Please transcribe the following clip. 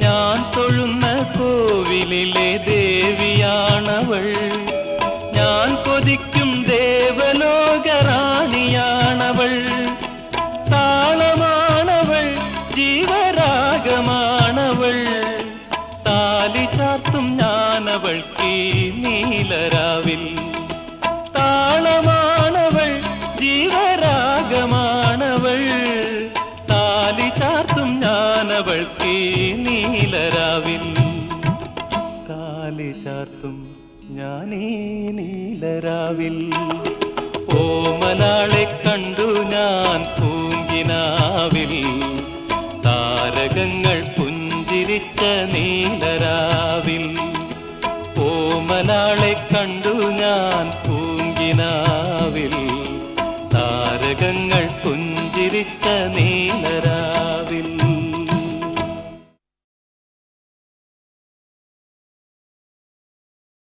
ഞാൻ തൊഴുന്ന കോവിലിലെ ദേവിയാണവൾ, ഞാൻ കൊതിക്കും ദേവലോകറാണിയാണവൾ. താളമാണവൾ, ജീവരാഗമാണവൾ, താലി ചാർത്തും ഞാനവൾക്ക് നീലരാവിൽ. താളമാണവൾ, ജീവരാഗമാണവൾ, താലി ചാർത്തും ഞാനവൾക്ക് നീലരാവിൽ. താലി ചാർത്തും ഞാനീ നീലരാവിൽ. ഓമനാളെ കണ്ടു ഞാൻ പൂങ്കിനാവിൽ, താരകങ്ങൾ പുഞ്ചിരിച്ച നീലരാവിൽ. ഓമനാളെ കണ്ടു ഞാൻ പൂങ്കിനാവിൽ, താരകങ്ങൾ പുഞ്ചിരിച്ച നീ